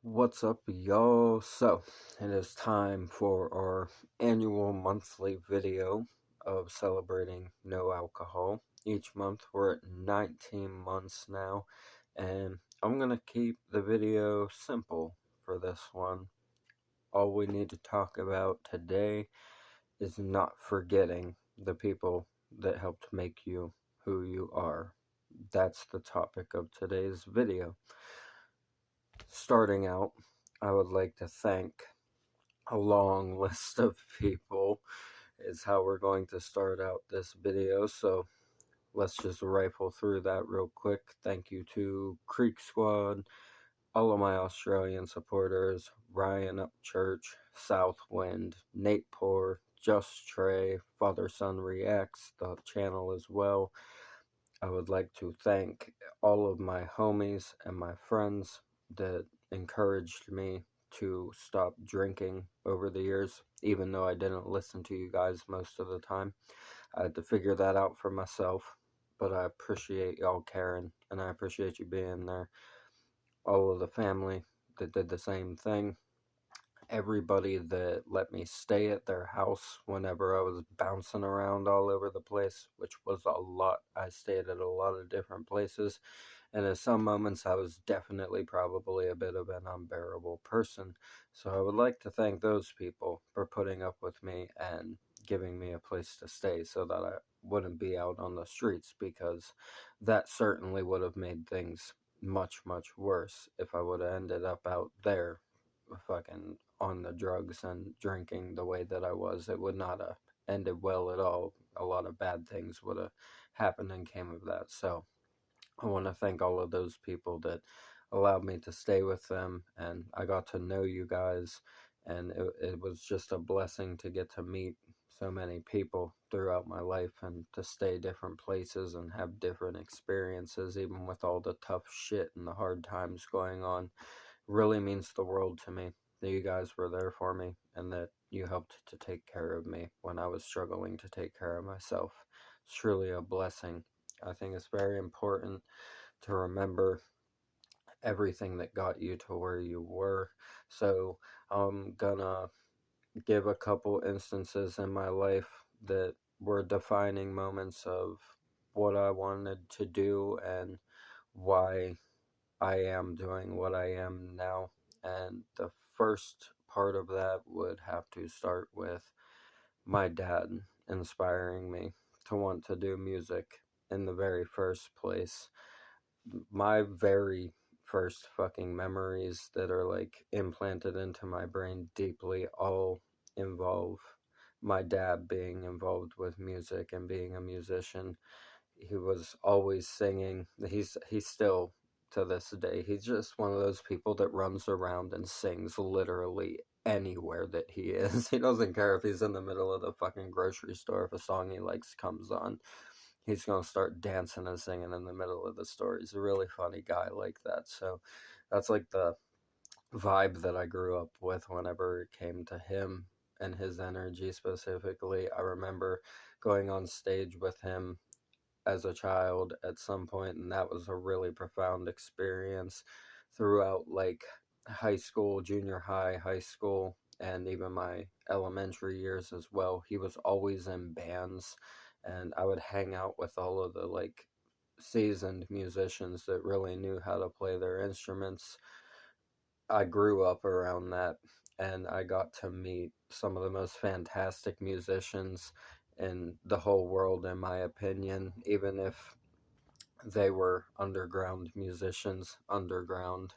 What's up, y'all? So, it is time for our annual monthly video of celebrating no alcohol. Each month, we're at 19 months now, and I'm gonna keep the video simple for this one. All we need to talk about today is not forgetting the people that helped make you who you are. That's the topic of today's video. Starting out, I would like to thank a long list of people is how we're going to start out this video, so let's just rifle through that real quick. Thank you to Creek Squad, all of my Australian supporters, Ryan Upchurch, Southwind, Nate Poor, Just Trey, Father Son Reacts, the channel as well. I would like to thank all of my homies and my friends that encouraged me to stop drinking over the years, even though I didn't listen to you guys most of the time. I had to figure that out for myself, but I appreciate y'all caring, and I appreciate you being there. All of the family that did the same thing. Everybody that let me stay at their house whenever I was bouncing around all over the place, which was a lot. I stayed at a lot of different places, and at some moments I was definitely probably a bit of an unbearable person. So I would like to thank those people for putting up with me and giving me a place to stay so that I wouldn't be out on the streets, because that certainly would have made things much, much worse if I would have ended up out there fucking on the drugs and drinking the way that I was. It would not have ended well at all. A lot of bad things would have happened and came of that. So I want to thank all of those people that allowed me to stay with them, and I got to know you guys, and it was just a blessing to get to meet so many people throughout my life and to stay different places and have different experiences, even with all the tough shit and the hard times going on. Really means the world to me that you guys were there for me and that you helped to take care of me when I was struggling to take care of myself. It's truly a blessing. I think it's very important to remember everything that got you to where you were. So I'm gonna give a couple instances in my life that were defining moments of what I wanted to do and why I am doing what I am now. And the first part of that would have to start with my dad inspiring me to want to do music in the very first place. My very first fucking memories that are like implanted into my brain deeply all involve my dad being involved with music and being a musician. He was always singing. He's still, to this day, he's just one of those people that runs around and sings literally anywhere that he is. He doesn't care if he's in the middle of the fucking grocery store. If a song he likes comes on, he's gonna start dancing and singing in the middle of the store. He's a really funny guy like that. So that's like the vibe that I grew up with whenever it came to him and his energy specifically. I remember going on stage with him as a child at some point, and that was a really profound experience throughout like high school, junior high, high school, and even my elementary years as well. He was always in bands, and I would hang out with all of the like seasoned musicians that really knew how to play their instruments. I grew up around that, and I got to meet some of the most fantastic musicians in the whole world, in my opinion, even if they were underground musicians, underground,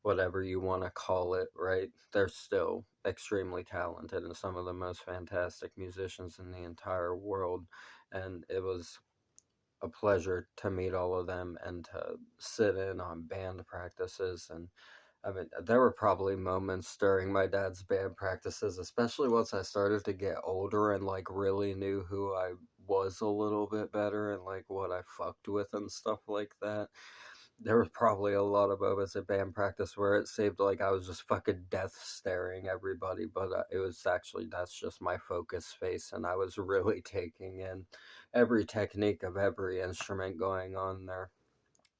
whatever you want to call it, right? They're still extremely talented and some of the most fantastic musicians in the entire world. And it was a pleasure to meet all of them and to sit in on band practices. And I mean, there were probably moments during my dad's band practices, especially once I started to get older and like really knew who I was a little bit better and like what I fucked with and stuff like that. There was probably a lot of moments at band practice where it seemed like I was just fucking death staring everybody, but it was actually, that's just my focus face, and I was really taking in every technique of every instrument going on there.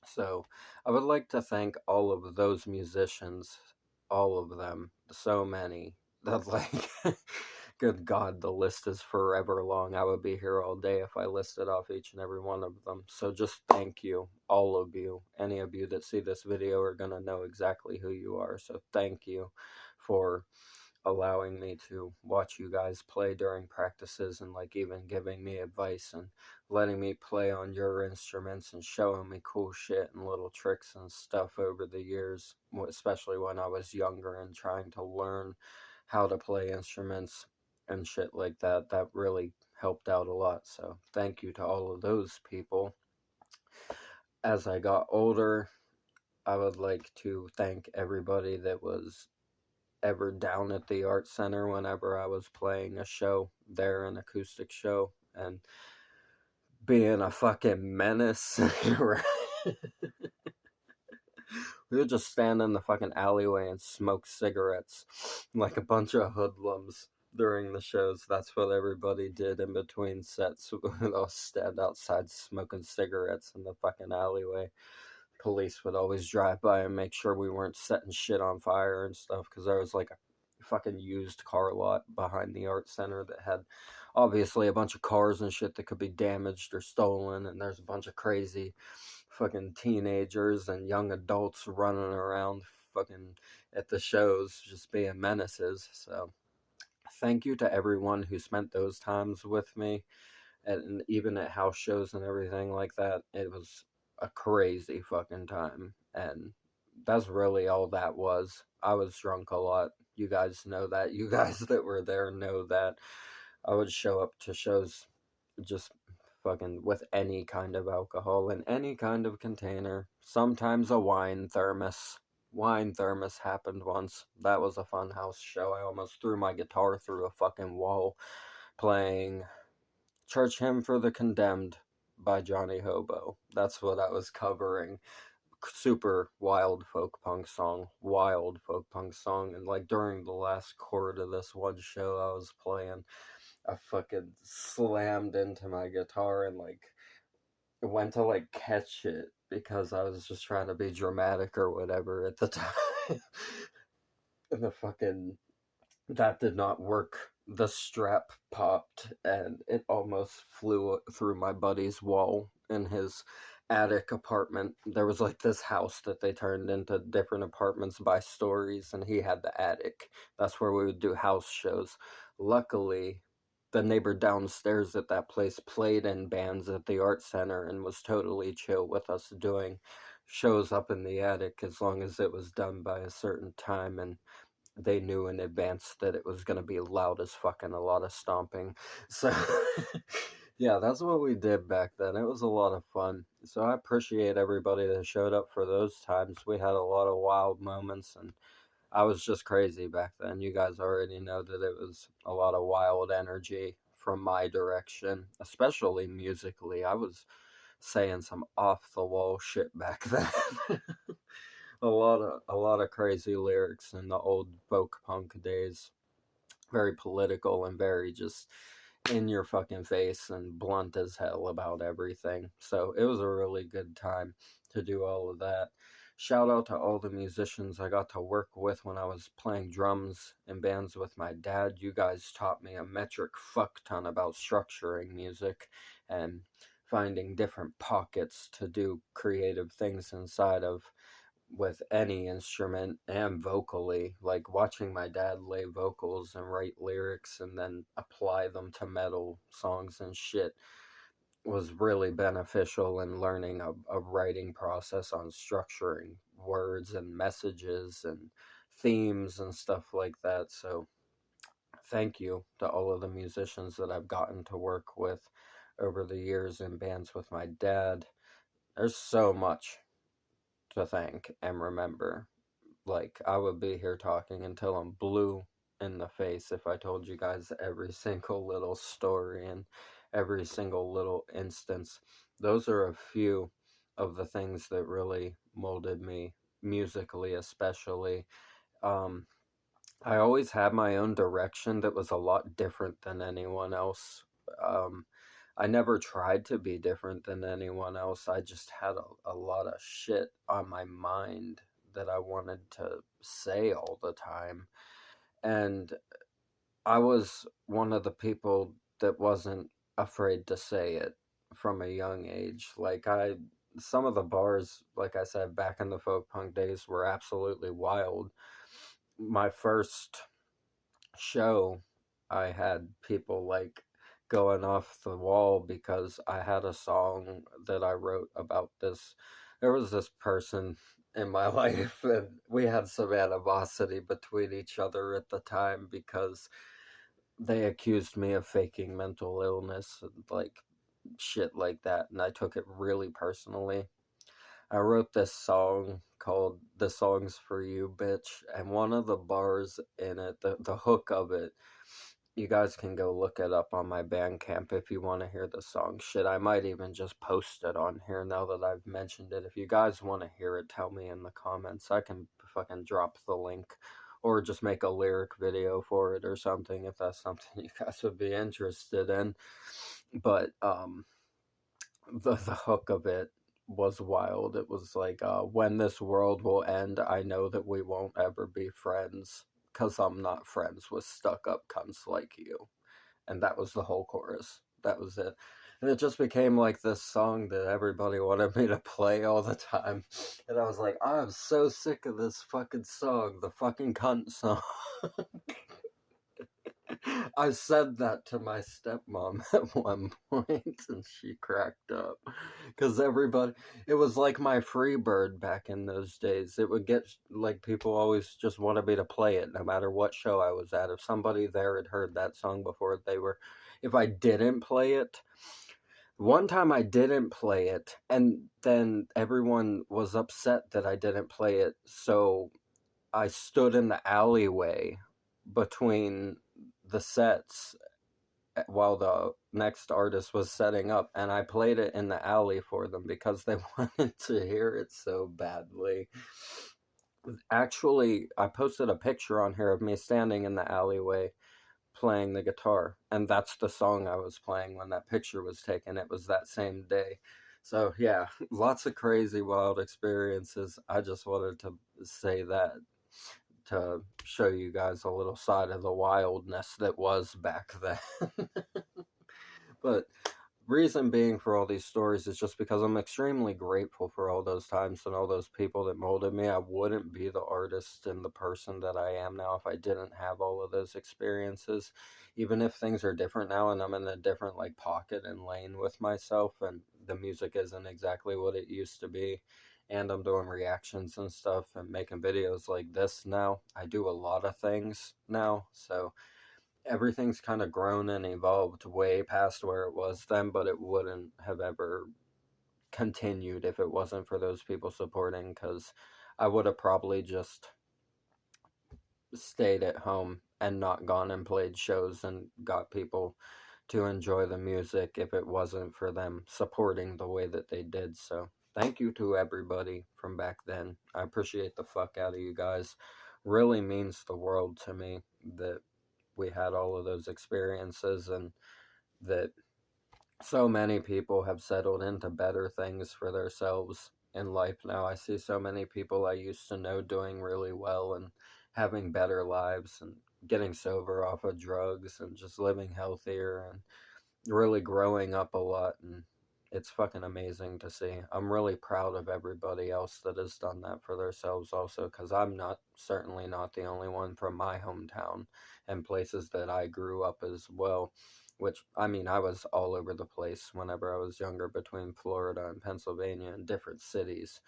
So I would like to thank all of those musicians, all of them, so many, that like, good God, the list is forever long. I would be here all day if I listed off each and every one of them. So just thank you, all of you. Any of you that see this video are gonna know exactly who you are. So thank you for allowing me to watch you guys play during practices, and like even giving me advice and letting me play on your instruments and showing me cool shit and little tricks and stuff over the years, especially when I was younger and trying to learn how to play instruments and shit like that. That really helped out a lot. So thank you to all of those people. As I got older, I would like to thank everybody that was ever down at the art center whenever I was playing a show there, an acoustic show, and being a fucking menace. We would just stand in the fucking alleyway and smoke cigarettes like a bunch of hoodlums during the shows. That's what everybody did in between sets. We'd all stand outside smoking cigarettes in the fucking alleyway. Police would always drive by and make sure we weren't setting shit on fire and stuff, because there was like a fucking used car lot behind the art center that had obviously a bunch of cars and shit that could be damaged or stolen, and there's a bunch of crazy fucking teenagers and young adults running around fucking at the shows just being menaces. So thank you to everyone who spent those times with me, and even at house shows and everything like that. It was a crazy fucking time, and that's really all that was. I was drunk a lot. You guys know that. You guys that were there know that. I would show up to shows just fucking with any kind of alcohol in any kind of container. Sometimes a wine thermos. Wine thermos happened once. That was a fun house show. I almost threw my guitar through a fucking wall playing Church Hymn for the Condemned by Johnny Hobo. That's what I was covering. Super wild folk punk song. Wild folk punk song. And like during the last chord of this one show I was playing, I fucking slammed into my guitar and like went to like catch it because I was just trying to be dramatic or whatever at the time. And the fucking, that did not work. The strap popped and it almost flew through my buddy's wall in his attic apartment. There was like this house that they turned into different apartments by stories, and he had the attic. That's where we would do house shows. Luckily, the neighbor downstairs at that place played in bands at the art center and was totally chill with us doing shows up in the attic as long as it was done by a certain time, and they knew in advance that it was going to be loud as fucking a lot of stomping. So yeah, that's what we did back then. It was a lot of fun. So I appreciate everybody that showed up for those times. We had a lot of wild moments, and I was just crazy back then. You guys already know that it was a lot of wild energy from my direction, especially musically. I was saying some off the wall shit back then. A lot of crazy lyrics in the old folk punk days. Very political and very just in your fucking face and blunt as hell about everything. So it was a really good time to do all of that. Shout out to all the musicians I got to work with when I was playing drums in bands with my dad. You guys taught me a metric fuck ton about structuring music and finding different pockets to do creative things inside of with any instrument and vocally. Like watching my dad lay vocals and write lyrics and then apply them to metal songs and shit was really beneficial in learning a writing process on structuring words and messages and themes and stuff like that. So thank you to all of the musicians that I've gotten to work with over the years in bands with my dad. There's so much to thank and remember. Like, I would be here talking until I'm blue in the face if I told you guys every single little story and every single little instance. Those are a few of the things that really molded me musically, especially. I always had my own direction that was a lot different than anyone else. Um, I never tried to be different than anyone else. I just had a lot of shit on my mind that I wanted to say all the time. And I was one of the people that wasn't afraid to say it from a young age. Some of the bars, like I said, back in the folk punk days were absolutely wild. My first show, I had people like going off the wall because I had a song that I wrote about this. There was this person in my life, and we had some animosity between each other at the time because they accused me of faking mental illness and like shit like that, and I took it really personally. I wrote this song called "The Song's for You, Bitch," and one of the bars in it, the hook of it, you guys can go look it up on my Bandcamp if you want to hear the song. Shit, I might even just post it on here now that I've mentioned it. If you guys want to hear it, tell me in the comments. I can fucking drop the link or just make a lyric video for it or something if that's something you guys would be interested in. But the hook of it was wild. It was like, when this world will end, I know that we won't ever be friends, 'cause I'm not friends with stuck-up cunts like you. And that was the whole chorus. That was it. And it just became like this song that everybody wanted me to play all the time. And I was like, I'm so sick of this fucking song, the fucking cunt song. I said that to my stepmom at one point, and she cracked up. Because it was like my Freebird back in those days. It would get, like, people always just wanted me to play it, no matter what show I was at. If somebody there had heard that song before, if I didn't play it, one time I didn't play it, and then everyone was upset that I didn't play it, so I stood in the alleyway between the sets while the next artist was setting up, and I played it in the alley for them because they wanted to hear it so badly. Actually, I posted a picture on here of me standing in the alleyway playing the guitar, and that's the song I was playing when that picture was taken. It was that same day. So yeah, lots of crazy wild experiences. I just wanted to say that to show you guys a little side of the wildness that was back then. But reason being for all these stories is just because I'm extremely grateful for all those times and all those people that molded me. I wouldn't be the artist and the person that I am now if I didn't have all of those experiences. Even if things are different now and I'm in a different like pocket and lane with myself and the music isn't exactly what it used to be, and I'm doing reactions and stuff and making videos like this now. I do a lot of things now, so everything's kind of grown and evolved way past where it was then, but it wouldn't have ever continued if it wasn't for those people supporting, because I would have probably just stayed at home and not gone and played shows and got people to enjoy the music if it wasn't for them supporting the way that they did. So thank you to everybody from back then. I appreciate the fuck out of you guys. Really means the world to me that we had all of those experiences and that so many people have settled into better things for themselves in life now. I see so many people I used to know doing really well and having better lives and getting sober off of drugs and just living healthier and really growing up a lot, and it's fucking amazing to see. I'm really proud of everybody else that has done that for themselves also, because I'm certainly not the only one from my hometown and places that I grew up as well, which, I mean, I was all over the place whenever I was younger between Florida and Pennsylvania and different cities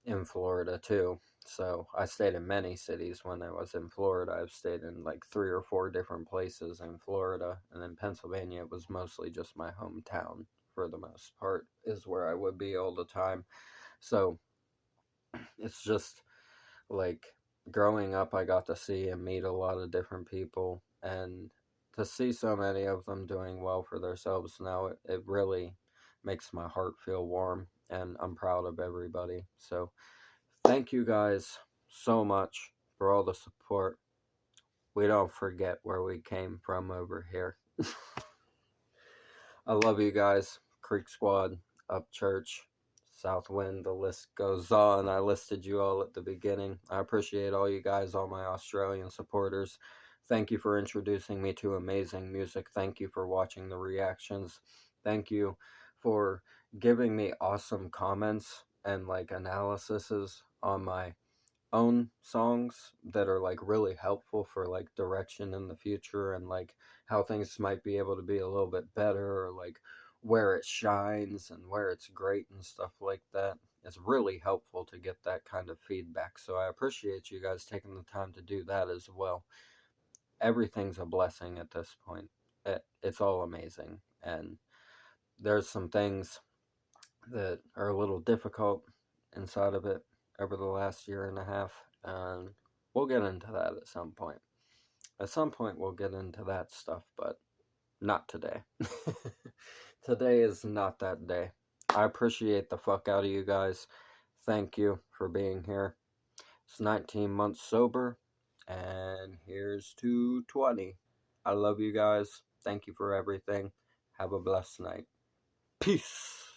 in Florida too. So I stayed in many cities when I was in Florida. I've stayed in like 3 or 4 different places in Florida, and in Pennsylvania it was mostly just my hometown for the most part is where I would be all the time. So it's just like growing up, I got to see and meet a lot of different people, and to see so many of them doing well for themselves now, it really makes my heart feel warm, and I'm proud of everybody. So thank you guys so much for all the support. We don't forget where we came from over here. I love you guys. Creek Squad, Up Church. Southwind, the list goes on. I listed you all at the beginning. I appreciate all you guys, all my Australian supporters. Thank you for introducing me to amazing music. Thank you for watching the reactions. Thank you for giving me awesome comments and like analyses on my own songs that are like really helpful for like direction in the future and like how things might be able to be a little bit better, or like where it shines and where it's great and stuff like that. It's really helpful to get that kind of feedback, so I appreciate you guys taking the time to do that as well. Everything's a blessing at this point. It's all amazing, and there's some things that are a little difficult inside of it over the last year and a half, and we'll get into that at some point. At some point, we'll get into that stuff, but not today. Today is not that day. I appreciate the fuck out of you guys. Thank you for being here. It's 19 months sober, and here's to 20. I love you guys. Thank you for everything. Have a blessed night. Peace.